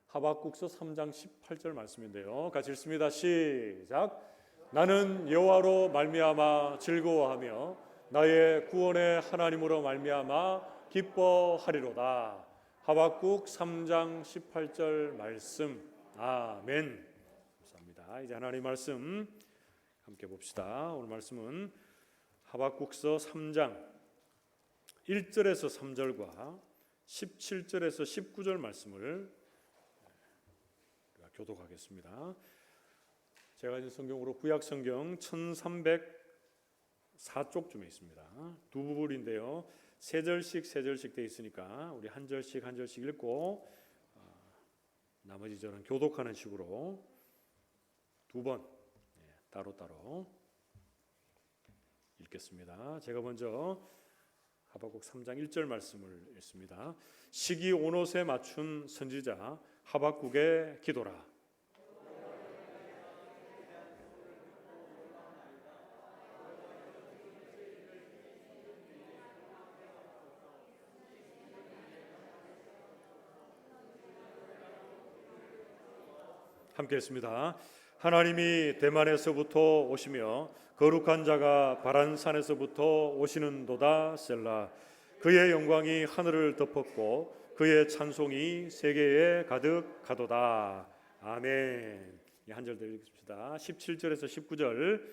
하박국서 3장 18절 말씀인데요. 같이 읽습니다. 시작. 나는 여호와로 말미암아 즐거워하며 나의 구원의 하나님으로 말미암아 기뻐하리로다. 하박국 3장 18절 말씀. 아멘. 감사합니다. 이제 하나님 말씀 함께 봅시다. 오늘 말씀은 하박국서 3장 1절에서 3절과 17절에서 19절 말씀을 교독하겠습니다. 제가 가진 성경으로 구약 성경 1304쪽쯤에 있습니다. 두 부분인데요. 세 절씩 되어 있으니까 우리 한 절씩 읽고 나머지 절은 교독하는 식으로 두 번 따로따로 읽겠습니다. 제가 먼저 하박국 3장 1절 말씀을 읽습니다. 시기 온옷에 맞춘 선지자 하박국의 기도라. 함께 했습니다. 하나님이 대만에서부터 오시며 거룩한 자가 바란산에서부터 오시는도다. 셀라. 그의 영광이 하늘을 덮었고 그의 찬송이 세계에 가득하도다. 아멘. 한 절 더 읽습니다. 17절에서 19절.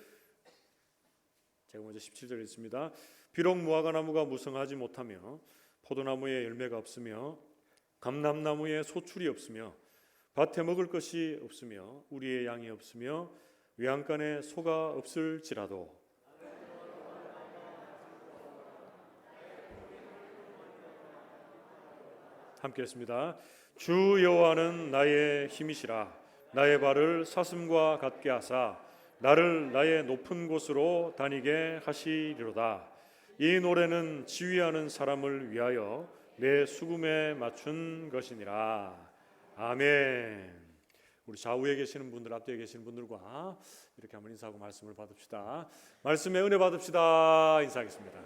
제가 먼저 17절 읽습니다. 비록 무화과나무가 무성하지 못하며 포도나무에 열매가 없으며 감람나무에 소출이 없으며 밭에 먹을 것이 없으며 우리의 양이 없으며 외양간에 소가 없을지라도 함께 했습니다. 주 여호와는 나의 힘이시라. 나의 발을 사슴과 같게 하사 나를 나의 높은 곳으로 다니게 하시리로다. 이 노래는 지휘하는 사람을 위하여 내 수금에 맞춘 것이니라. 아멘. 우리 좌우에 계시는 분들, 앞뒤에 계시는 분들과 이렇게 한번 인사하고 말씀을 받읍시다. 말씀에 은혜 받읍시다. 인사하겠습니다.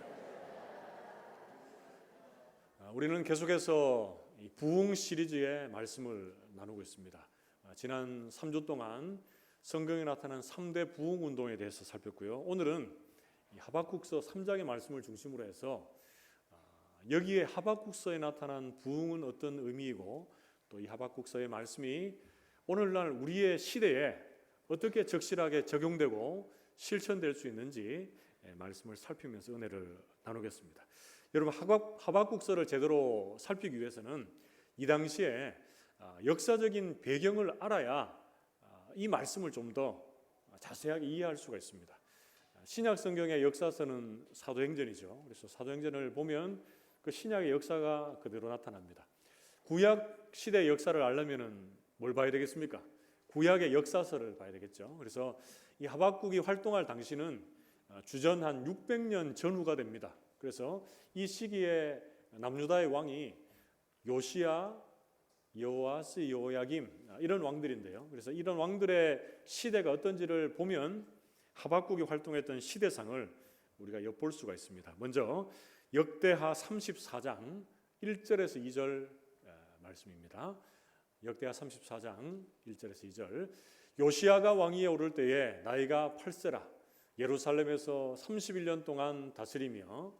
우리는 계속해서 이 부흥 시리즈의 말씀을 나누고 있습니다. 지난 3주 동안 성경에 나타난 3대 부흥 운동에 대해서 살폈고요. 오늘은 이 하박국서 3장의 말씀을 중심으로 해서 여기에 하박국서에 나타난 부흥은 어떤 의미이고 또 이 하박국서의 말씀이 오늘날 우리의 시대에 어떻게 적실하게 적용되고 실천될 수 있는지 말씀을 살피면서 은혜를 나누겠습니다. 여러분, 하박국서를 제대로 살피기 위해서는 이 당시에 역사적인 배경을 알아야 이 말씀을 좀 더 자세하게 이해할 수가 있습니다. 신약 성경의 역사서는 사도행전이죠. 그래서 사도행전을 보면 그 신약의 역사가 그대로 나타납니다. 구약 시대의 역사를 알려면은 뭘 봐야 되겠습니까? 구약의 역사서를 봐야 되겠죠. 그래서 이 하박국이 활동할 당시는 주전 한 600년 전후가 됩니다. 그래서 이 시기에 남유다의 왕이 요시야, 여호아스, 여호야김 이런 왕들인데요. 그래서 이런 왕들의 시대가 어떤지를 보면 하박국이 활동했던 시대상을 우리가 엿볼 수가 있습니다. 먼저 역대하 34장 1절에서 2절 말씀입니다. 역대하 34장 1절에서 2절. 요시야가 왕위에 오를 때에 나이가 8세라 예루살렘에서 31년 동안 다스리며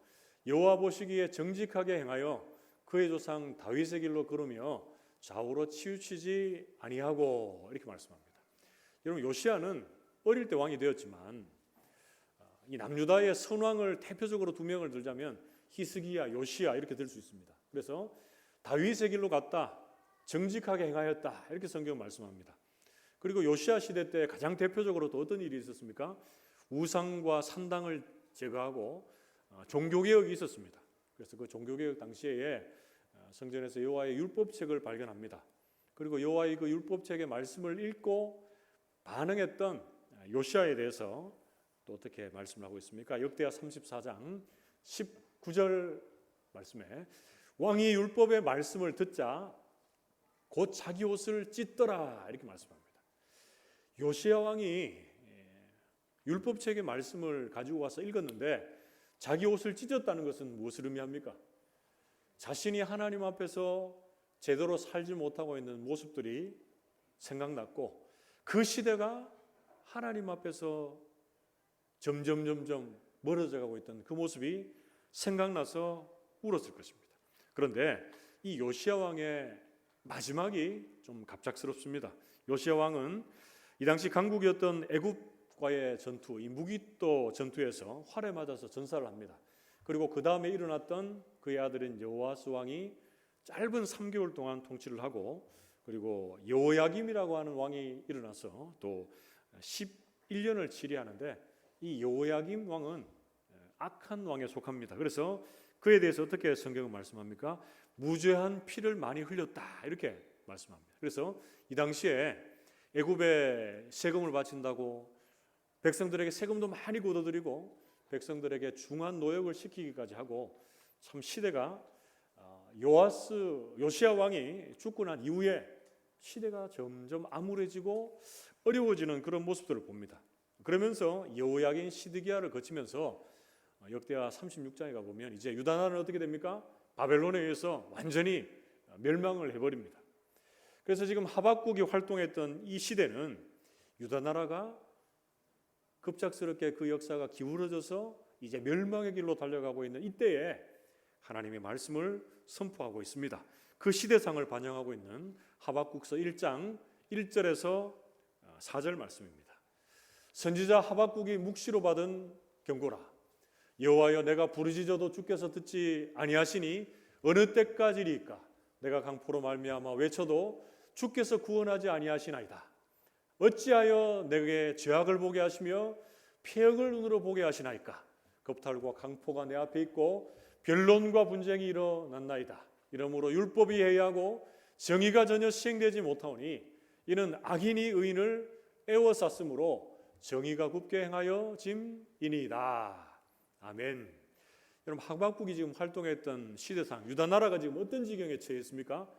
여호와 보시기에 정직하게 행하여 그의 조상 다윗의 길로 걸으며 좌우로 치우치지 아니하고 이렇게 말씀합니다. 여러분, 요시야는 어릴 때 왕이 되었지만 이 남유다의 선왕을 대표적으로 두 명을 들자면 히스기야, 요시야 이렇게 들 수 있습니다. 그래서 다윗의 길로 갔다, 정직하게 행하였다 이렇게 성경 말씀합니다. 그리고 요시야 시대 때 가장 대표적으로 또 어떤 일이 있었습니까? 우상과 산당을 제거하고 종교개혁이 있었습니다. 그래서 그 종교개혁 당시에 성전에서 여호와의 율법책을 발견합니다. 그리고 여호와의 그 율법책의 말씀을 읽고 반응했던 요시야에 대해서 또 어떻게 말씀을 하고 있습니까? 역대하 34장 19절 말씀에 왕이 율법의 말씀을 듣자 곧 자기 옷을 찢더라 이렇게 말씀합니다. 요시야 왕이 율법책의 말씀을 가지고 와서 읽었는데 자기 옷을 찢었다는 것은 무엇을 의미합니까? 자신이 하나님 앞에서 제대로 살지 못하고 있는 모습들이 생각났고, 그 시대가 하나님 앞에서 점점 멀어져 가고 있던 그 모습이 생각나서 울었을 것입니다. 그런데 이 요시야 왕의 마지막이 좀 갑작스럽습니다. 요시야 왕은 이 당시 강국이었던 애굽과의 전투, 이 무기또 전투에서 활에 맞아서 전사를 합니다. 그리고 그 다음에 일어났던 그의 아들인 여호아스 왕이 짧은 3개월 동안 통치를 하고, 그리고 여호야김이라고 하는 왕이 일어나서 또 11년을 치리하는데, 이 여호야김 왕은 악한 왕에 속합니다. 그래서 그에 대해서 어떻게 성경은 말씀합니까? 무죄한 피를 많이 흘렸다, 이렇게 말씀합니다. 그래서 이 당시에 애굽에 세금을 바친다고 백성들에게 세금도 많이 걷어들이고 백성들에게 중한 노역을 시키기까지 하고, 참 시대가 요시야 왕이 죽고 난 이후에 시대가 점점 암울해지고 어려워지는 그런 모습들을 봅니다. 그러면서 여호야긴 시드기야를 거치면서 역대하 36장에 가보면 이제 유다 나라는 어떻게 됩니까? 바벨론에 의해서 완전히 멸망을 해버립니다. 그래서 지금 하박국이 활동했던 이 시대는 유다 나라가 급작스럽게 그 역사가 기울어져서 이제 멸망의 길로 달려가고 있는 이때에 하나님의 말씀을 선포하고 있습니다. 그 시대상을 반영하고 있는 하박국서 1장 1절에서 4절 말씀입니다. 선지자 하박국이 묵시로 받은 경고라. 여호와여, 내가 부르짖어도 주께서 듣지 아니하시니 어느 때까지리까? 내가 강포로 말미암아 외쳐도 주께서 구원하지 아니하시나이다. 어찌하여 내게 죄악을 보게 하시며 폐역을 눈으로 보게 하시나이까? 겁탈과 강포가 내 앞에 있고 변론과 분쟁이 일어났나이다. 이러므로 율법이 해이하고 정의가 전혀 시행되지 못하오니 이는 악인이 의인을 애워쌌으므로 정의가 굽게 행하여 짐이니이다. 아멘. 여러분, 하박국이 지금 활동했던 시대상 유다 나라가 지금 어떤 지경에 처해 있습니까?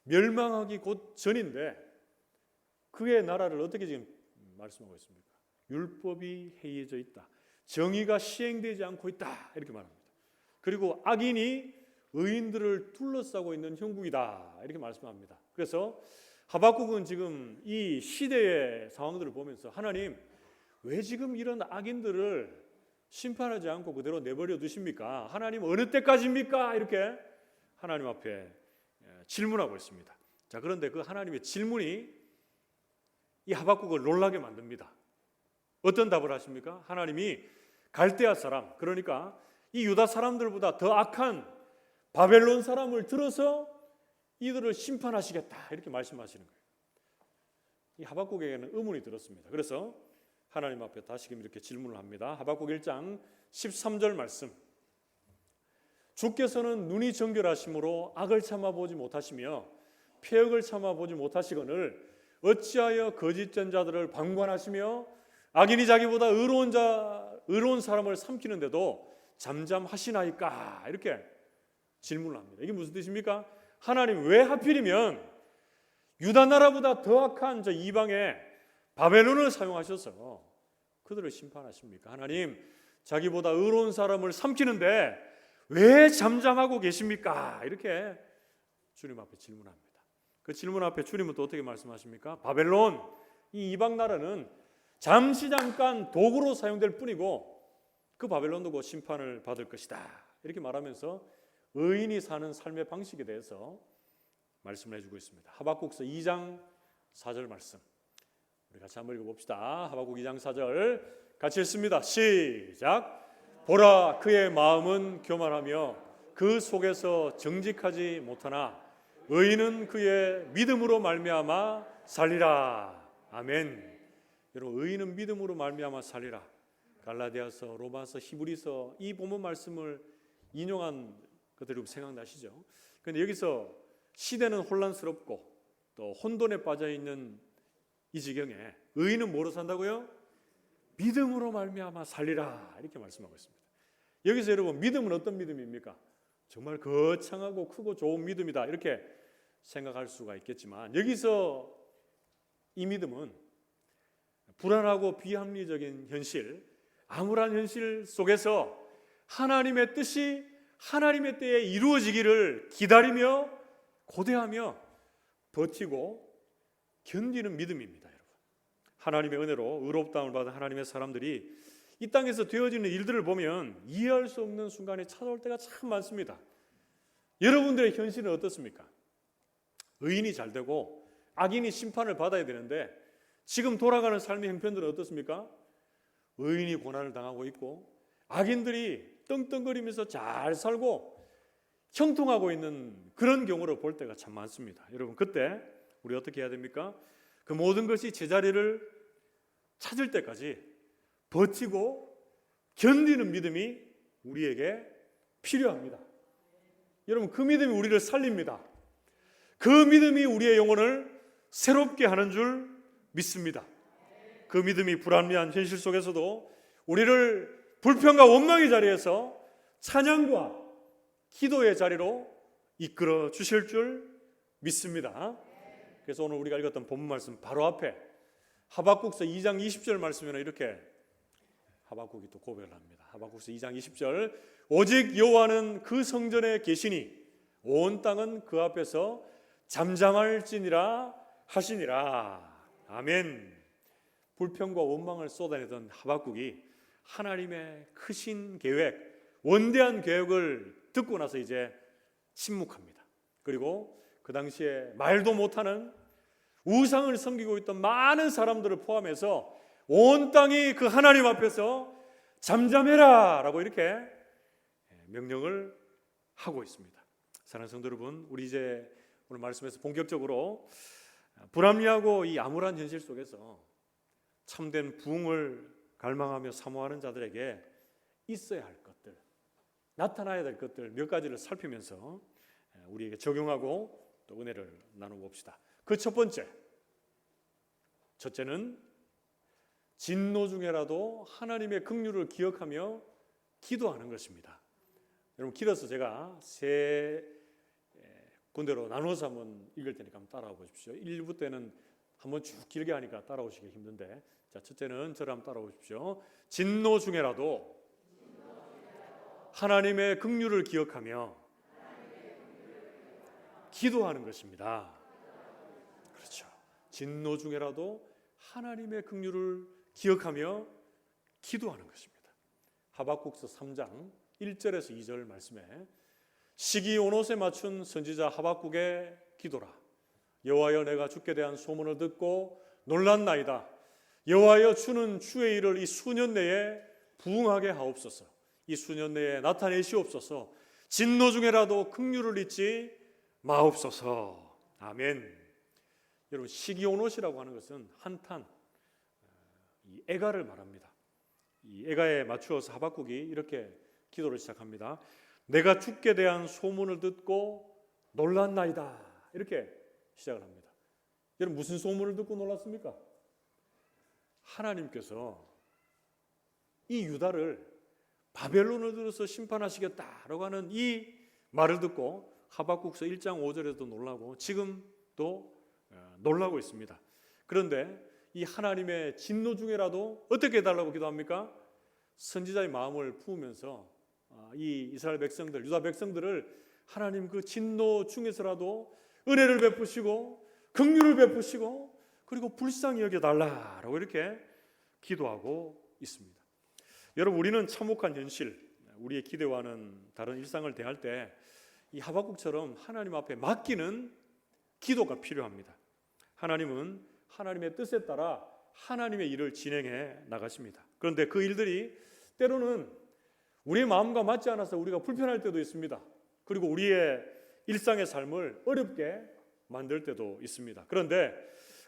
멸망하기 곧 전인데 그의 나라를 어떻게 지금 말씀하고 있습니까? 율법이 해이해져 있다. 정의가 시행되지 않고 있다. 이렇게 말합니다. 그리고 악인이 의인들을 둘러싸고 있는 형국이다. 이렇게 말씀합니다. 그래서 하박국은 지금 이 시대의 상황들을 보면서 하나님, 왜 지금 이런 악인들을 심판하지 않고 그대로 내버려 두십니까? 하나님, 어느 때까지입니까? 이렇게 하나님 앞에 질문하고 있습니다. 자, 그런데 그 하나님의 질문이 이 하박국을 놀라게 만듭니다. 어떤 답을 하십니까? 하나님이 갈대아 사람, 그러니까 이 유다 사람들보다 더 악한 바벨론 사람을 들어서 이들을 심판하시겠다, 이렇게 말씀하시는 거예요. 이 하박국에게는 의문이 들었습니다. 그래서 하나님 앞에 다시금 이렇게 질문을 합니다. 하박국 1장 13절 말씀. 주께서는 눈이 정결하심으로 악을 참아보지 못하시며 폐역을 참아보지 못하시거늘 어찌하여 거짓 전자들을 방관하시며 악인이 자기보다 의로운 사람을 삼키는데도 잠잠하시나이까? 이렇게 질문을 합니다. 이게 무슨 뜻입니까? 하나님, 왜 하필이면 유다 나라보다 더 악한 저 이방의 바벨론을 사용하셔서 그들을 심판하십니까? 하나님, 자기보다 의로운 사람을 삼키는데 왜 잠잠하고 계십니까? 이렇게 주님 앞에 질문합니다. 그 질문 앞에 주님은 또 어떻게 말씀하십니까? 바벨론, 이 이방 나라는 잠깐 도구로 사용될 뿐이고 그 바벨론도 곧 심판을 받을 것이다. 이렇게 말하면서 의인이 사는 삶의 방식에 대해서 말씀을 해주고 있습니다. 하박국서 2장 4절 말씀 우리 같이 한번 읽어봅시다. 하박국 2장 4절 같이 읽습니다. 시작. 보라, 그의 마음은 교만하며 그 속에서 정직하지 못하나 의인은 그의 믿음으로 말미암아 살리라. 아멘. 여러분, 의인은 믿음으로 말미암아 살리라. 갈라디아서, 로마서, 히브리서 이 본문 말씀을 인용한 것들이 생각나시죠? 그런데 여기서 시대는 혼란스럽고 또 혼돈에 빠져 있는 이 지경에 의인은 뭐로 산다고요? 믿음으로 말미암아 살리라. 이렇게 말씀하고 있습니다. 여기서 여러분, 믿음은 어떤 믿음입니까? 정말 거창하고 크고 좋은 믿음이다, 이렇게 생각할 수가 있겠지만 여기서 이 믿음은 불안하고 비합리적인 현실, 암울한 현실 속에서 하나님의 뜻이 하나님의 때에 이루어지기를 기다리며 고대하며 버티고 견디는 믿음입니다, 여러분. 하나님의 은혜로 의롭다움을 받은 하나님의 사람들이 이 땅에서 되어지는 일들을 보면 이해할 수 없는 순간이 찾아올 때가 참 많습니다. 여러분들의 현실은 어떻습니까? 의인이 잘 되고 악인이 심판을 받아야 되는데 지금 돌아가는 삶의 형편들은 어떻습니까? 의인이 고난을 당하고 있고 악인들이 떵떵거리면서 잘 살고 형통하고 있는 그런 경우를 볼 때가 참 많습니다. 여러분, 그때 우리 어떻게 해야 됩니까? 그 모든 것이 제자리를 찾을 때까지 버티고 견디는 믿음이 우리에게 필요합니다. 여러분, 그 믿음이 우리를 살립니다. 그 믿음이 우리의 영혼을 새롭게 하는 줄 믿습니다. 그 믿음이 불합리한 현실 속에서도 우리를 불평과 원망의 자리에서 찬양과 기도의 자리로 이끌어 주실 줄 믿습니다. 그래서 오늘 우리가 읽었던 본문 말씀 바로 앞에 하박국서 2장 20절 말씀에는 이렇게 하박국이 또 고백을 합니다. 하박국서 2장 20절, 오직 여호와는 그 성전에 계시니 온 땅은 그 앞에서 잠잠할지니라 하시니라. 아멘. 불평과 원망을 쏟아내던 하박국이 하나님의 크신 계획, 원대한 계획을 듣고 나서 이제 침묵합니다. 그리고 그 당시에 말도 못하는 우상을 섬기고 있던 많은 사람들을 포함해서 온 땅이 그 하나님 앞에서 잠잠해라 라고 이렇게 명령을 하고 있습니다. 사랑하는 성도 여러분, 우리 이제 오늘 말씀에서 본격적으로 불합리하고 이 암울한 현실 속에서 참된 부흥을 갈망하며 사모하는 자들에게 있어야 할 것들, 나타나야 될 것들 몇 가지를 살피면서 우리에게 적용하고 또 은혜를 나눠봅시다. 그 첫 번째, 첫째는 진노 중에라도 하나님의 긍휼을 기억하며 기도하는 것입니다. 여러분, 길어서 제가 세 군데로 나눠서 한번 읽을 테니까 한번 따라와 보십시오. 1부 때는 한번 쭉 길게 하니까 따라오시기 힘든데, 자, 첫째는 저를 한번 따라와 보십시오. 진노 중에라도 하나님의 긍휼을 기억하며 기도하는 것입니다. 그렇죠. 진노 중에라도 하나님의 긍휼을 기억하며 기도하는 것입니다. 하박국서 3장 1절에서 2절 말씀에 시기 온옷에 맞춘 선지자 하박국의 기도라. 여호와여, 내가 주께 대한 소문을 듣고 놀랐나이다. 여호와여, 주는 주의 일을 이 수년 내에 부응하게 하옵소서. 이 수년 내에 나타내시옵소서. 진노 중에라도 긍휼을 잊지 마옵소서. 아멘. 여러분, 시기온옷이라고 하는 것은 한탄, 이 애가를 말합니다. 이 애가에 맞추어서 하박국이 이렇게 기도를 시작합니다. 내가 주께 대한 소문을 듣고 놀랐나이다. 이렇게 시작을 합니다. 여러분, 무슨 소문을 듣고 놀랐습니까? 하나님께서 이 유다를 바벨론을 들어서 심판하시겠다라고 하는 이 말을 듣고 하박국서 1장 5절에도 놀라고 지금도 놀라고 있습니다. 그런데 이 하나님의 진노 중에라도 어떻게 해달라고 기도합니까? 선지자의 마음을 부으면서 이 이스라엘 백성들, 유다 백성들을 하나님 그 진노 중에서라도 은혜를 베푸시고 긍휼을 베푸시고 그리고 불쌍히 여겨달라라고 이렇게 기도하고 있습니다. 여러분, 우리는 참혹한 현실, 우리의 기대와는 다른 일상을 대할 때 이 하박국처럼 하나님 앞에 맡기는 기도가 필요합니다. 하나님은 하나님의 뜻에 따라 하나님의 일을 진행해 나가십니다. 그런데 그 일들이 때로는 우리의 마음과 맞지 않아서 우리가 불편할 때도 있습니다. 그리고 우리의 일상의 삶을 어렵게 만들 때도 있습니다. 그런데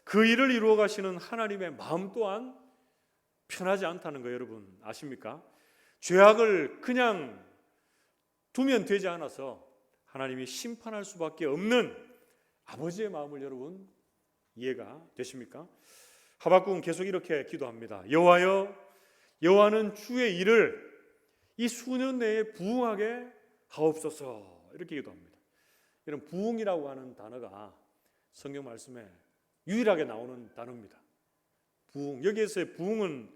그 일을 이루어 가시는 하나님의 마음 또한 편하지 않다는 거 여러분 아십니까? 죄악을 그냥 두면 되지 않아서 하나님이 심판할 수밖에 없는 아버지의 마음을 여러분 이해가 되십니까? 하박국은 계속 이렇게 기도합니다. 여호와여, 여호와는 주의 일을 이 수년 내에 부응하게 하옵소서. 이렇게 기도합니다. 이런 부응이라고 하는 단어가 성경 말씀에 유일하게 나오는 단어입니다. 부응. 여기에서의 부응은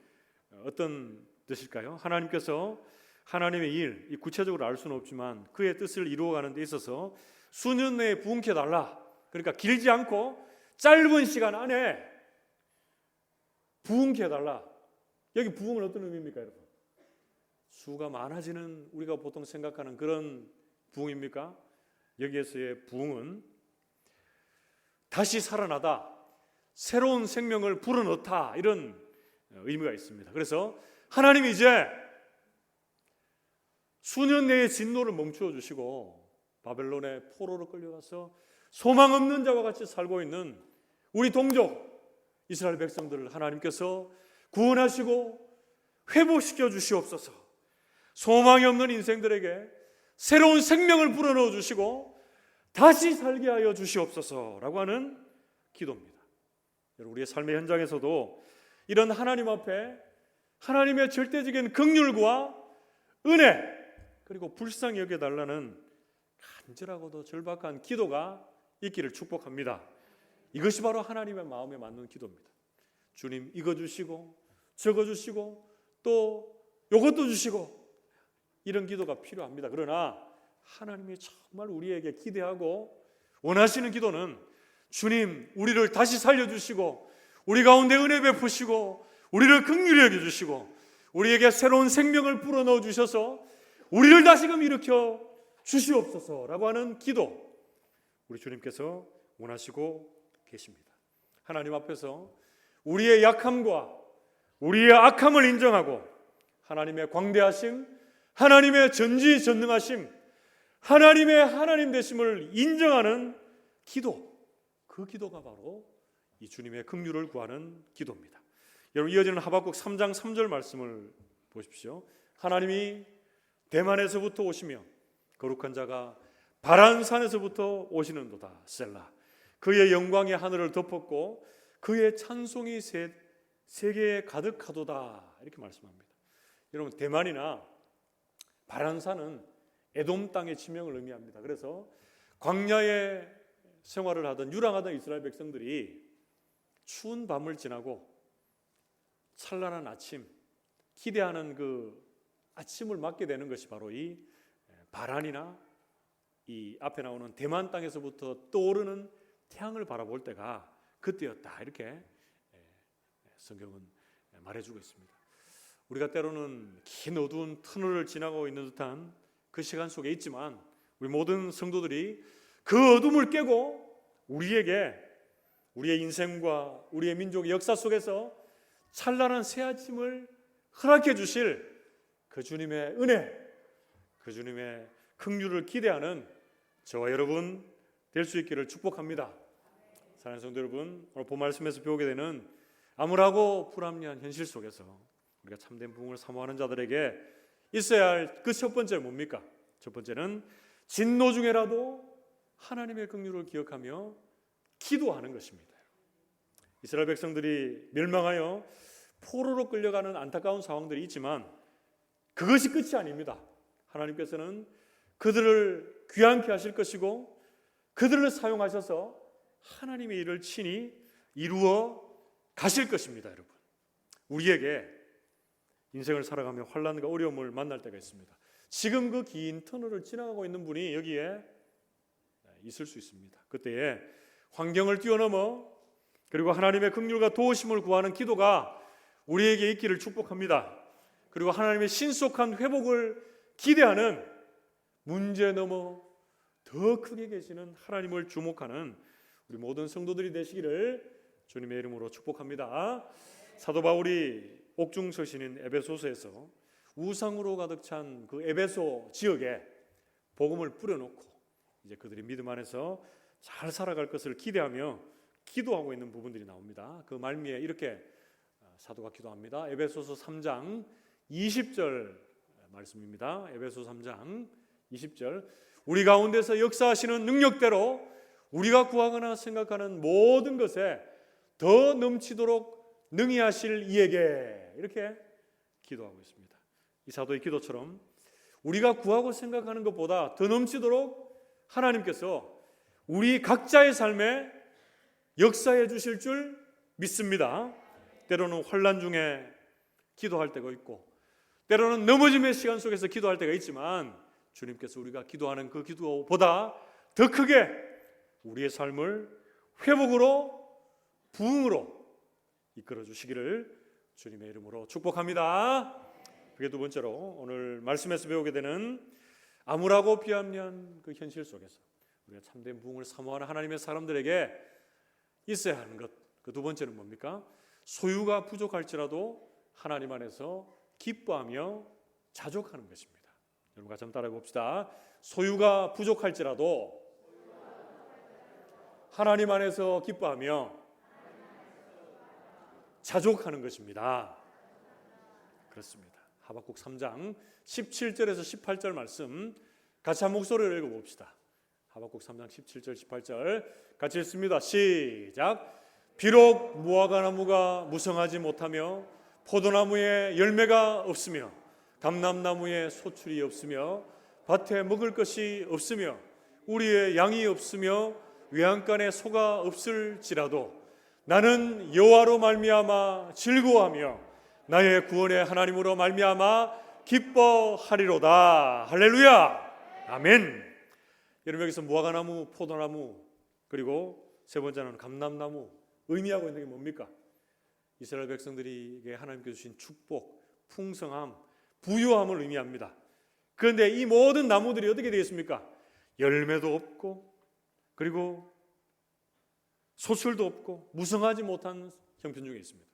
어떤 뜻일까요? 하나님께서 하나님의 일, 이 구체적으로 알 수는 없지만 그의 뜻을 이루어가는 데 있어서 수년 내에 부흥케 해달라. 그러니까 길지 않고 짧은 시간 안에 부흥케 해달라. 여기 부흥은 어떤 의미입니까, 여러분? 수가 많아지는 우리가 보통 생각하는 그런 부흥입니까? 여기에서의 부흥은 다시 살아나다, 새로운 생명을 불어넣다, 이런 의미가 있습니다. 그래서 하나님이 이제 수년 내의 진노를 멈추어 주시고 바벨론의 포로로 끌려가서 소망 없는 자와 같이 살고 있는 우리 동족 이스라엘 백성들을 하나님께서 구원하시고 회복시켜 주시옵소서. 소망이 없는 인생들에게 새로운 생명을 불어넣어 주시고 다시 살게 하여 주시옵소서라고 하는 기도입니다. 여러분, 우리의 삶의 현장에서도 이런 하나님 앞에 하나님의 절대적인 긍휼과 은혜, 그리고 불쌍히 여겨달라는 간절하고도 절박한 기도가 있기를 축복합니다. 이것이 바로 하나님의 마음에 맞는 기도입니다. 주님, 이거 주시고 저거 주시고 또 이것도 주시고, 이런 기도가 필요합니다. 그러나 하나님이 정말 우리에게 기대하고 원하시는 기도는 주님, 우리를 다시 살려주시고 우리 가운데 은혜 베푸시고 우리를 긍휼히 여겨주시고 우리에게 새로운 생명을 불어넣어 주셔서 우리를 다시금 일으켜 주시옵소서라고 하는 기도, 우리 주님께서 원하시고 계십니다. 하나님 앞에서 우리의 약함과 우리의 악함을 인정하고 하나님의 광대하심, 하나님의 전지전능하심, 하나님의 하나님 되심을 인정하는 기도, 그 기도가 바로 이 주님의 긍휼을 구하는 기도입니다. 여러분, 이어지는 하박국 3장 3절 말씀을 보십시오. 하나님이 대만에서부터 오시며 거룩한 자가 바란산에서부터 오시는도다. 셀라. 그의 영광이 하늘을 덮었고 그의 찬송이 세계에 가득하도다. 이렇게 말씀합니다. 여러분, 대만이나 바란산은 에돔 땅의 지명을 의미합니다. 그래서 광야에 생활을 하던 유랑하던 이스라엘 백성들이 추운 밤을 지나고 찬란한 아침, 기대하는 그 아침을 맞게 되는 것이 바로 이 바란이나 이 앞에 나오는 대만 땅에서부터 떠오르는 태양을 바라볼 때가 그때였다. 이렇게 성경은 말해주고 있습니다. 우리가 때로는 긴 어두운 터널을 지나고 있는 듯한 그 시간 속에 있지만 우리 모든 성도들이 그 어둠을 깨고 우리에게 우리의 인생과 우리의 민족의 역사 속에서 찬란한 새 아침을 허락해 주실 그 주님의 은혜, 그 주님의 긍휼을 기대하는 저와 여러분 될 수 있기를 축복합니다. 사랑하는 성도 여러분, 오늘 본 말씀에서 배우게 되는 암울하고 불합리한 현실 속에서 우리가 참된 부흥을 사모하는 자들에게 있어야 할 그 첫 번째 뭡니까? 첫 번째는 진노 중에라도 하나님의 긍휼을 기억하며 기도하는 것입니다. 이스라엘 백성들이 멸망하여 포로로 끌려가는 안타까운 상황들이 있지만 그것이 끝이 아닙니다. 하나님께서는 그들을 귀환케 하실 것이고 그들을 사용하셔서 하나님의 일을 친히 이루어 가실 것입니다. 여러분, 우리에게 인생을 살아가며 환난과 어려움을 만날 때가 있습니다. 지금 그 긴 터널을 지나가고 있는 분이 여기에 있을 수 있습니다. 그때에 환경을 뛰어넘어 그리고 하나님의 긍휼과 도우심을 구하는 기도가 우리에게 있기를 축복합니다. 그리고 하나님의 신속한 회복을 기대하는 문제 넘어 더 크게 계시는 하나님을 주목하는 우리 모든 성도들이 되시기를 주님의 이름으로 축복합니다. 사도 바울이 옥중 서신인 에베소서에서 우상으로 가득 찬 그 에베소 지역에 복음을 뿌려놓고 이제 그들이 믿음 안에서 잘 살아갈 것을 기대하며 기도하고 있는 부분들이 나옵니다. 그 말미에 이렇게 사도가 기도합니다. 에베소서 3장 20절 말씀입니다. 에베소 3장 20절, 우리 가운데서 역사하시는 능력대로 우리가 구하거나 생각하는 모든 것에 더 넘치도록 능히 하실 이에게, 이렇게 기도하고 있습니다. 이 사도의 기도처럼 우리가 구하고 생각하는 것보다 더 넘치도록 하나님께서 우리 각자의 삶에 역사해 주실 줄 믿습니다. 때로는 환난 중에 기도할 때가 있고 때로는 넘어짐의 시간 속에서 기도할 때가 있지만 주님께서 우리가 기도하는 그 기도보다 더 크게 우리의 삶을 회복으로 부흥으로 이끌어 주시기를 주님의 이름으로 축복합니다. 그게 두 번째로 오늘 말씀에서 배우게 되는 암울하고 비합리한 그 현실 속에서 우리가 참된 부흥을 사모하는 하나님의 사람들에게 있어야 하는 것, 그 두 번째는 뭡니까? 소유가 부족할지라도 하나님 안에서 기뻐하며 자족하는 것입니다. 여러분 같이 한번 따라해 봅시다. 소유가 부족할지라도 하나님 안에서 기뻐하며 자족하는 것입니다. 그렇습니다. 하박국 3장 17절에서 18절 말씀 같이 한 목소리를 읽어봅시다. 하박국 3장 17절 18절 같이 읽습니다. 시작. 비록 무화과 나무가 무성하지 못하며 포도나무에 열매가 없으며 감람나무에 소출이 없으며 밭에 먹을 것이 없으며 우리의 양이 없으며 외양간에 소가 없을지라도 나는 여호와로 말미암아 즐거워하며 나의 구원의 하나님으로 말미암아 기뻐하리로다. 할렐루야. 아멘. 여러분 여기서 무화과나무, 포도나무 그리고 세 번째는 감람나무 의미하고 있는 게 뭡니까? 이스라엘 백성들에게 하나님께서 주신 축복, 풍성함, 부유함을 의미합니다. 그런데 이 모든 나무들이 어떻게 되겠습니까? 열매도 없고 그리고 소출도 없고 무성하지 못한 형편 중에 있습니다.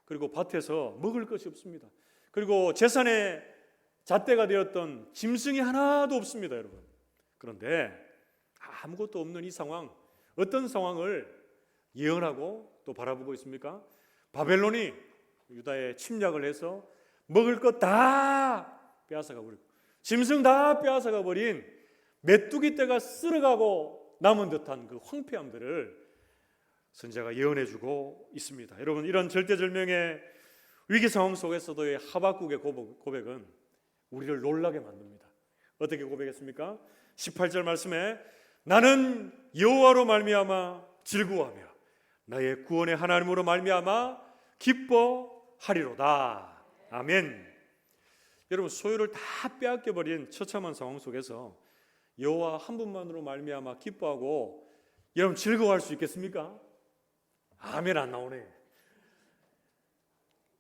그리고 밭에서 먹을 것이 없습니다. 그리고 재산의 잣대가 되었던 짐승이 하나도 없습니다, 여러분. 그런데 아무것도 없는 이 상황, 어떤 상황을 예언하고 또 바라보고 있습니까? 바벨론이 유다에 침략을 해서 먹을 것 다 빼앗아가 버리고 짐승 다 빼앗아가 버린 메뚜기 떼가 쓸어가고 남은 듯한 그 황폐함들을 선지자가 예언해주고 있습니다. 여러분 이런 절대절명의 위기 상황 속에서도의 하박국의 고백은 우리를 놀라게 만듭니다. 어떻게 고백했습니까? 18절 말씀에 나는 여호와로 말미암아 즐거워하며 나의 구원의 하나님으로 말미암아 기뻐하리로다. 아멘. 여러분 소유를 다 빼앗겨버린 처참한 상황 속에서 여호와 한 분만으로 말미암아 기뻐하고 여러분 즐거워할 수 있겠습니까? 아멘. 안 나오네.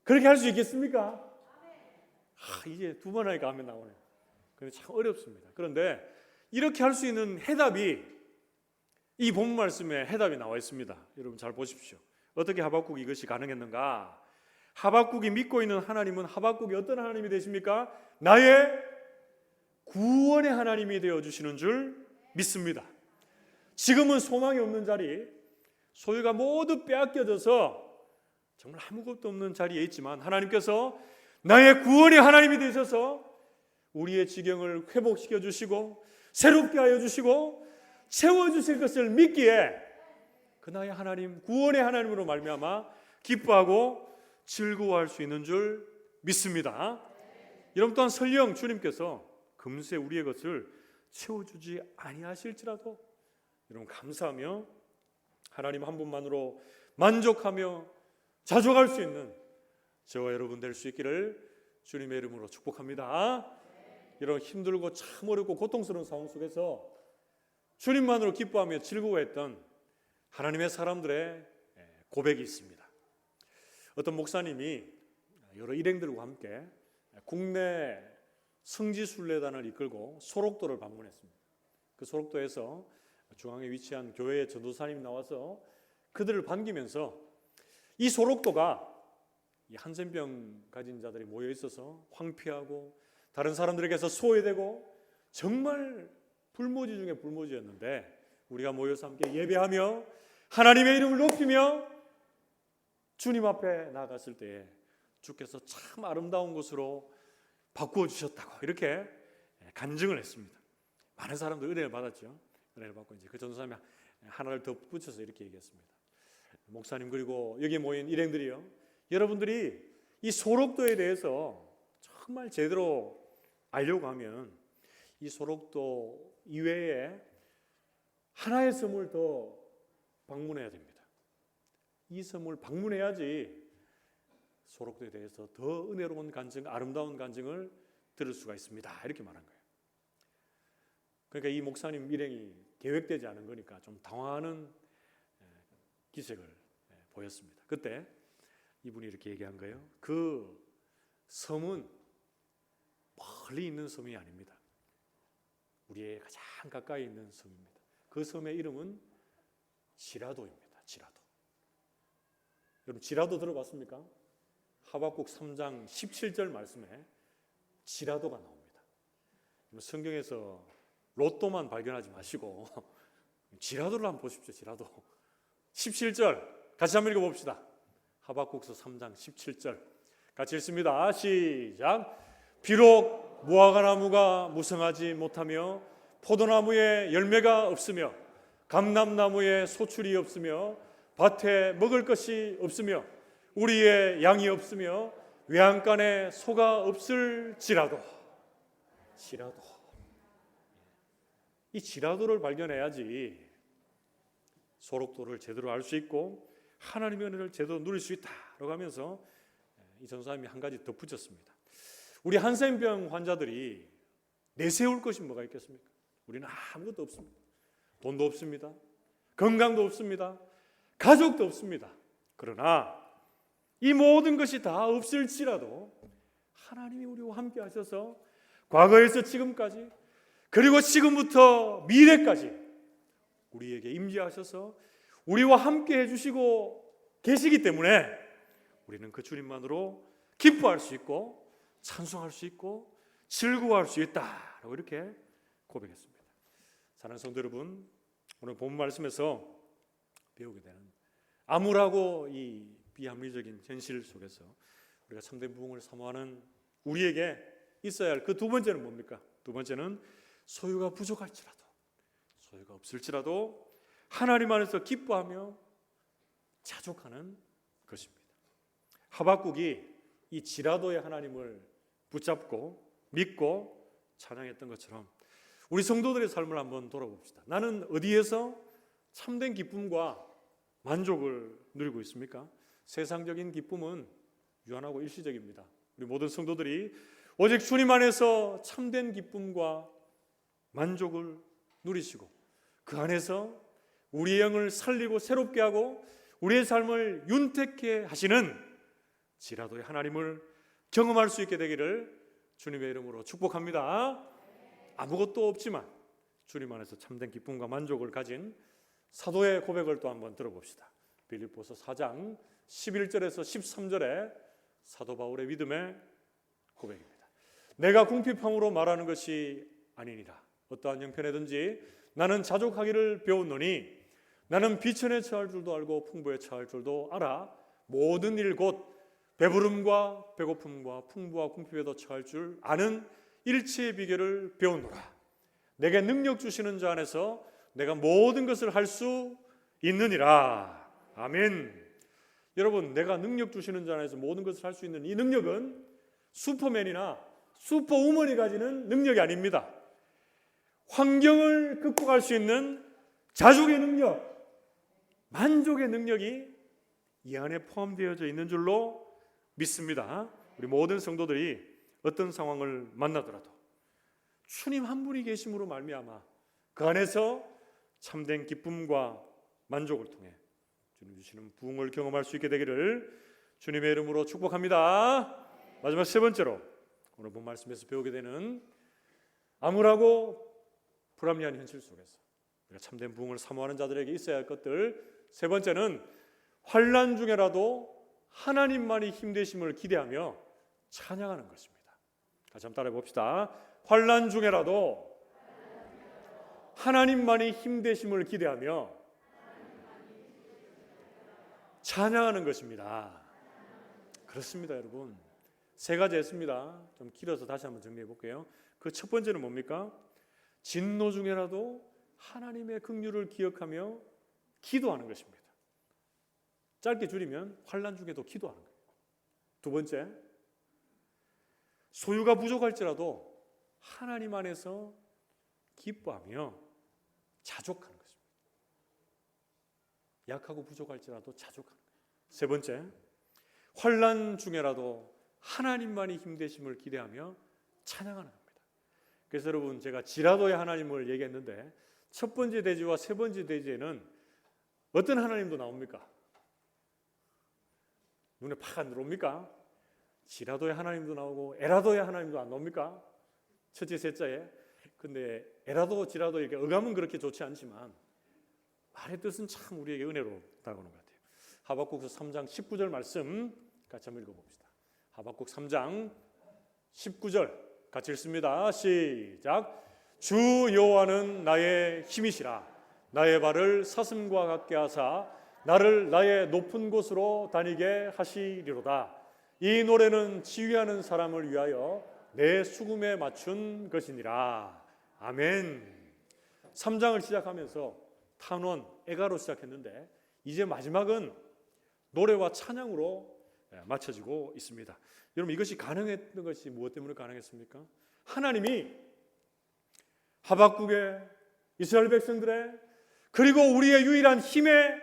그렇게 할 수 있겠습니까? 이제 두 번 하니까 아멘 나오네. 근데 참 어렵습니다. 그런데 이렇게 할 수 있는 해답이 이 본문 말씀에 해답이 나와 있습니다. 여러분 잘 보십시오. 어떻게 하박국이 이것이 가능했는가? 하박국이 믿고 있는 하나님은 하박국이 어떤 하나님이 되십니까? 나의 구원의 하나님이 되어주시는 줄 믿습니다. 지금은 소망이 없는 자리, 소유가 모두 빼앗겨져서 정말 아무것도 없는 자리에 있지만 하나님께서 나의 구원의 하나님이 되셔서 우리의 지경을 회복시켜 주시고 새롭게 하여 주시고 채워주실 것을 믿기에 그 나의 하나님, 구원의 하나님으로 말미암아 기뻐하고 즐거워할 수 있는 줄 믿습니다. 여러분 또한 설령 주님께서 금세 우리의 것을 채워주지 아니하실지라도 여러분 감사하며 하나님 한 분만으로 만족하며 자족할 수 있는 저와 여러분 될 수 있기를 주님의 이름으로 축복합니다. 이런 힘들고 참 어렵고 고통스러운 상황 속에서 주님만으로 기뻐하며 즐거워했던 하나님의 사람들의 고백이 있습니다. 어떤 목사님이 여러 일행들과 함께 국내 성지순례단을 이끌고 소록도를 방문했습니다. 그 소록도에서 중앙에 위치한 교회의 전도사님이 나와서 그들을 반기면서 이 소록도가 이 한센병 가진 자들이 모여 있어서 황폐하고 다른 사람들에게서 소외되고 정말 불모지 중에 불모지였는데 우리가 모여서 함께 예배하며 하나님의 이름을 높이며 주님 앞에 나아갔을 때에 주께서 참 아름다운 곳으로 바꾸어 주셨다고 이렇게 간증을 했습니다. 많은 사람들 은혜를 받았죠. 은혜를 받고 이제 그 전도사님이 하나를 더 붙여서 이렇게 얘기했습니다. 목사님 그리고 여기 모인 일행들이요, 여러분들이 이 소록도에 대해서 정말 제대로 알려고 하면 이 소록도 이외에 하나의 섬을 더 방문해야 됩니다. 이 섬을 방문해야지 소록도에 대해서 더 은혜로운 간증, 아름다운 간증을 들을 수가 있습니다. 이렇게 말한 거예요. 그러니까 이 목사님 일행이 계획되지 않은 거니까 좀 당황하는 기색을 보였습니다. 그때 이분이 이렇게 얘기한 거예요. 그 섬은 멀리 있는 섬이 아닙니다. 우리의 가장 가까이 있는 섬입니다. 그 섬의 이름은 지라도입니다. 지라도. 여러분 지라도 들어봤습니까? 하박국 3장 17절 말씀에 지라도가 나옵니다. 성경에서 로또만 발견하지 마시고 지라도를 한번 보십시오. 지라도 17절 같이 한번 읽어봅시다. 하박국서 3장 17절 같이 읽습니다. 시작. 비록 무화과나무가 무성하지 못하며 포도나무에 열매가 없으며 감람나무에 소출이 없으며 밭에 먹을 것이 없으며 우리의 양이 없으며 외양간에 소가 없을지라도 지라도 이 지라도를 발견해야지 소록도를 제대로 알 수 있고 하나님의 은혜를 제대로 누릴 수 있다라고 하면서 이 전사님이 한 가지 덧붙였습니다. 우리 한센병 환자들이 내세울 것이 뭐가 있겠습니까? 우리는 아무것도 없습니다. 돈도 없습니다. 건강도 없습니다. 가족도 없습니다. 그러나 이 모든 것이 다 없을지라도 하나님이 우리와 함께 하셔서 과거에서 지금까지 그리고 지금부터 미래까지 우리에게 임재하셔서 우리와 함께 해주시고 계시기 때문에 우리는 그 주님만으로 기뻐할 수 있고 찬송할 수 있고 즐거워할 수 있다라고 이렇게 고백했습니다. 사랑하는 성도 여러분, 오늘 본 말씀에서 배우게 되는 암울하고 이 비합리적인 현실 속에서 우리가 참된 부흥을 사모하는 우리에게 있어야 할 그 두 번째는 뭡니까? 두 번째는 소유가 부족할지라도 소유가 없을지라도 하나님 안에서 기뻐하며 자족하는 것입니다. 하박국이 이 지라도의 하나님을 붙잡고 믿고 찬양했던 것처럼 우리 성도들의 삶을 한번 돌아봅시다. 나는 어디에서 참된 기쁨과 만족을 누리고 있습니까? 세상적인 기쁨은 유한하고 일시적입니다. 우리 모든 성도들이 오직 주님 안에서 참된 기쁨과 만족을 누리시고 그 안에서 우리의 영을 살리고 새롭게 하고 우리의 삶을 윤택케 하시는 지라도의 하나님을 경험할 수 있게 되기를 주님의 이름으로 축복합니다. 아무것도 없지만 주님 안에서 참된 기쁨과 만족을 가진 사도의 고백을 또 한번 들어봅시다. 빌립보서 4장 11절에서 13절에 사도 바울의 믿음의 고백입니다. 내가 궁핍함으로 말하는 것이 아니니라. 어떠한 형편에든지 나는 자족하기를 배웠노니 나는 비천에 처할 줄도 알고 풍부에 처할 줄도 알아 모든 일 곧 배부름과 배고픔과 풍부와 궁핍에도 처할 줄 아는 일체의 비결을 배웠노라. 내게 능력 주시는 자 안에서 내가 모든 것을 할 수 있느니라. 아멘. 여러분, 내가 능력 주시는 자 안에서 모든 것을 할 수 있는 이 능력은 슈퍼맨이나 슈퍼우먼이 가지는 능력이 아닙니다. 환경을 극복할 수 있는 자족의 능력, 만족의 능력이 이 안에 포함되어져 있는 줄로 믿습니다. 우리 모든 성도들이 어떤 상황을 만나더라도 주님 한 분이 계심으로 말미암아 그 안에서 참된 기쁨과 만족을 통해 주님 주시는 부흥을 경험할 수 있게 되기를 주님의 이름으로 축복합니다. 마지막 세 번째로 오늘 본 말씀에서 배우게 되는 암울하고 불합리한 현실 속에서 우리가 참된 부흥을 사모하는 자들에게 있어야 할 것들, 세 번째는 환난 중에라도 하나님만이 힘되심을 기대하며 찬양하는 것입니다. 다시 한번 따라해 봅시다. 환난 중에라도 하나님만이 힘되심을 기대하며 찬양하는 것입니다. 그렇습니다, 여러분. 세 가지 했습니다. 좀 길어서 다시 한번 정리해 볼게요. 그 첫 번째는 뭡니까? 진노 중에라도 하나님의 긍휼을 기억하며 기도하는 것입니다. 짧게 줄이면 환난 중에도 기도하는 거예요. 두 번째, 소유가 부족할지라도 하나님 안에서 기뻐하며 자족하는 것입니다. 약하고 부족할지라도 자족하는 거예요. 세 번째, 환난 중에라도 하나님만이 힘되심을 기대하며 찬양하는 겁니다. 그래서 여러분, 제가 지라도의 하나님을 얘기했는데 첫 번째 대지와 세 번째 대지에는 어떤 하나님도 나옵니까? 눈에 팍 안 들어옵니까? 지라도의 하나님도 나오고 에라도의 하나님도 안 나옵니까? 첫째, 셋째에. 근데 에라도, 지라도 이렇게 어감은 그렇게 좋지 않지만 말의 뜻은 참 우리에게 은혜로 다가오는 것 같아요. 하박국서 3장 19절 말씀 같이 한번 읽어봅시다. 하박국 3장 19절 같이 읽습니다. 시작. 주 여호와는 나의 힘이시라. 나의 발을 사슴과 같게 하사 나를 나의 높은 곳으로 다니게 하시리로다. 이 노래는 지휘하는 사람을 위하여 내 수금에 맞춘 것이니라. 아멘. 3장을 시작하면서 탄원, 애가로 시작했는데 이제 마지막은 노래와 찬양으로 맞춰지고 있습니다. 여러분, 이것이 가능했던 것이 무엇 때문에 가능했습니까? 하나님이 하박국의 이스라엘 백성들의 그리고 우리의 유일한 힘의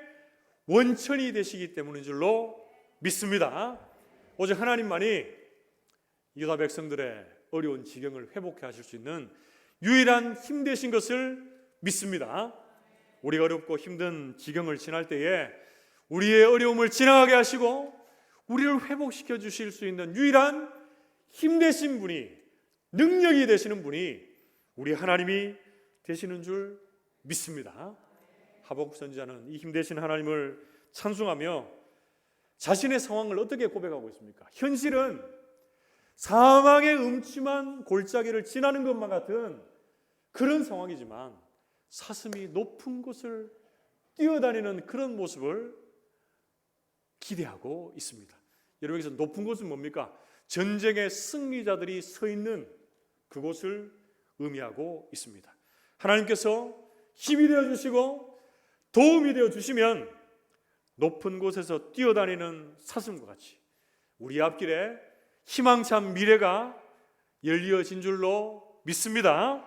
원천이 되시기 때문인 줄로 믿습니다. 오직 하나님만이 유다 백성들의 어려운 지경을 회복해 하실 수 있는 유일한 힘 되신 것을 믿습니다. 우리가 어렵고 힘든 지경을 지날 때에 우리의 어려움을 지나가게 하시고 우리를 회복시켜 주실 수 있는 유일한 힘 되신 분이, 능력이 되시는 분이 우리 하나님이 되시는 줄 믿습니다. 하박국 선지자는 이 힘 되신 하나님을 찬송하며 자신의 상황을 어떻게 고백하고 있습니까? 현실은 사망의 음침한 골짜기를 지나는 것만 같은 그런 상황이지만 사슴이 높은 곳을 뛰어다니는 그런 모습을 기대하고 있습니다. 여러분, 여기서 높은 곳은 뭡니까? 전쟁의 승리자들이 서 있는 그곳을 의미하고 있습니다. 하나님께서 힘이 되어주시고 도움이 되어주시면 높은 곳에서 뛰어다니는 사슴과 같이 우리 앞길에 희망찬 미래가 열려진 줄로 믿습니다.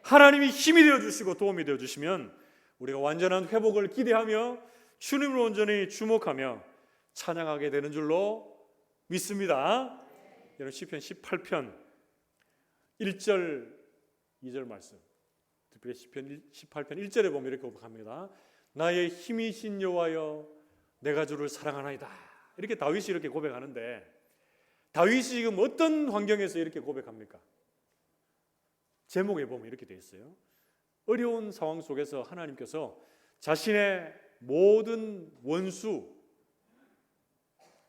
하나님이 힘이 되어주시고 도움이 되어주시면 우리가 완전한 회복을 기대하며 주님을 온전히 주목하며 찬양하게 되는 줄로 믿습니다. 여러분, 시편 18편 1절 2절 말씀, 특별히 시편 18편 1절에 보면 이렇게 고백합니다. 나의 힘이신 여호와여 내가 주를 사랑하나이다. 이렇게 다윗이 이렇게 고백하는데 다윗이 지금 어떤 환경에서 이렇게 고백합니까? 제목에 보면 이렇게 되어 있어요. 어려운 상황 속에서 하나님께서 자신의 모든 원수,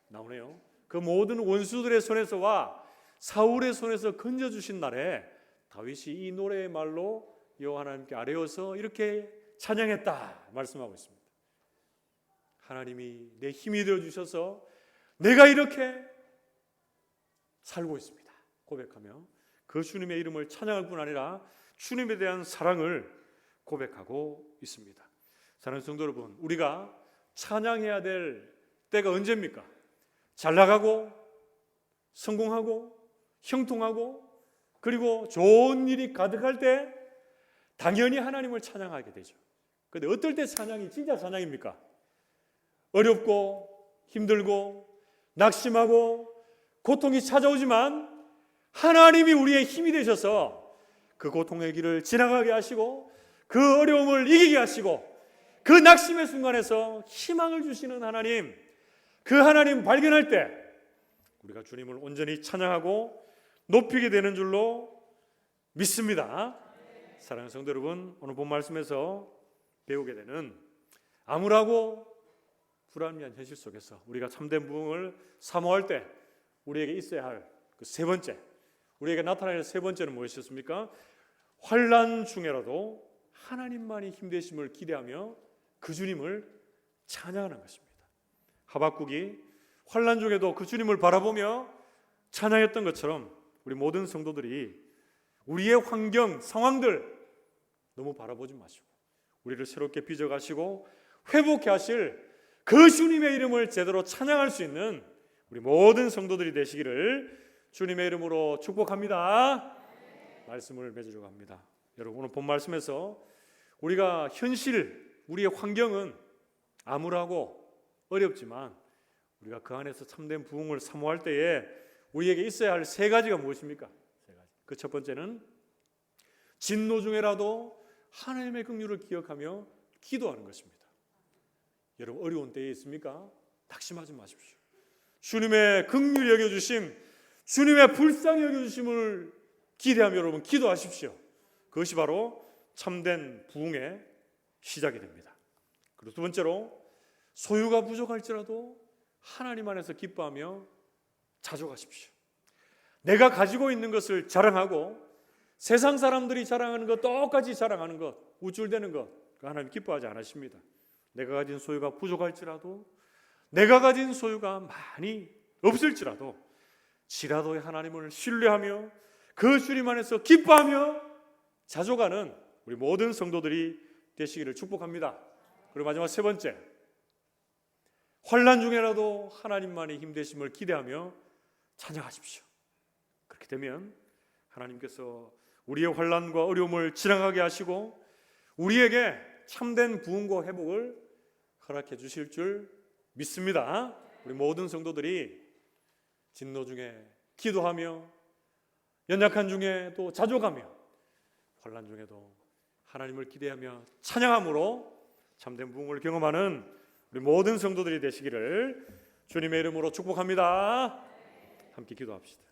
나오네요. 그 모든 원수들의 손에서와 사울의 손에서 건져주신 날에 다윗이 이 노래의 말로 여호와 하나님께 아뢰어서 이렇게 찬양했다 말씀하고 있습니다. 하나님이 내 힘이 되어주셔서 내가 이렇게 살고 있습니다 고백하며 그 주님의 이름을 찬양할 뿐 아니라 주님에 대한 사랑을 고백하고 있습니다. 사랑하는 성도 여러분, 우리가 찬양해야 될 때가 언제입니까? 잘 나가고 성공하고 형통하고 그리고 좋은 일이 가득할 때 당연히 하나님을 찬양하게 되죠. 그런데 어떨 때 찬양이 진짜 찬양입니까? 어렵고 힘들고 낙심하고 고통이 찾아오지만 하나님이 우리의 힘이 되셔서 그 고통의 길을 지나가게 하시고 그 어려움을 이기게 하시고 그 낙심의 순간에서 희망을 주시는 하나님, 그 하나님 발견할 때 우리가 주님을 온전히 찬양하고 높이게 되는 줄로 믿습니다. 사랑하는 성도 여러분, 오늘 본 말씀에서 배우게 되는 암울하고 불합리한 현실 속에서 우리가 참된 부흥을 사모할 때 우리에게 있어야 할 그 세 번째, 우리에게 나타나는 세 번째는 무엇이었습니까? 환난 중에라도 하나님만이 힘되심을 기대하며 그 주님을 찬양하는 것입니다. 하박국이 환난 중에도 그 주님을 바라보며 찬양했던 것처럼 우리 모든 성도들이 우리의 환경, 상황들 너무 바라보지 마시고 우리를 새롭게 빚어가시고 회복해 하실 그 주님의 이름을 제대로 찬양할 수 있는 우리 모든 성도들이 되시기를 주님의 이름으로 축복합니다. 말씀을 맺으려고 합니다. 여러분, 오늘 본 말씀에서 우리가 현실, 우리의 환경은 암울하고 어렵지만 우리가 그 안에서 참된 부흥을 사모할 때에 우리에게 있어야 할 세 가지가 무엇입니까? 세 가지. 그 첫 번째는 진노 중에라도 하나님의 긍휼을 기억하며 기도하는 것입니다. 여러분 어려운 때에 있습니까? 낙심하지 마십시오. 주님의 긍휼히 여겨주심, 주님의 불쌍히 여겨주심을 기대하며 여러분 기도하십시오. 그것이 바로 참된 부흥의 시작이 됩니다. 그리고 두 번째로 소유가 부족할지라도 하나님 안에서 기뻐하며 자족하십시오. 내가 가지고 있는 것을 자랑하고 세상 사람들이 자랑하는 것 똑같이 자랑하는 것, 우쭐대는 것, 하나님 기뻐하지 않으십니다. 내가 가진 소유가 부족할지라도, 내가 가진 소유가 많이 없을지라도 지라도의 하나님을 신뢰하며 그 주님 안에서 기뻐하며 자족하는 우리 모든 성도들이 되시기를 축복합니다. 그리고 마지막 세 번째, 환난 중에라도 하나님만의 힘 되심을 기대하며 찬양하십시오. 그렇게 되면 하나님께서 우리의 환난과 어려움을 지나가게 하시고 우리에게 참된 부흥과 회복을 허락해 주실 줄 믿습니다. 우리 모든 성도들이 진노 중에 기도하며 연약한 중에 또 자족하며 환난 중에도 하나님을 기대하며 찬양함으로 참된 부흥을 경험하는 우리 모든 성도들이 되시기를 주님의 이름으로 축복합니다. 함께 기도합시다.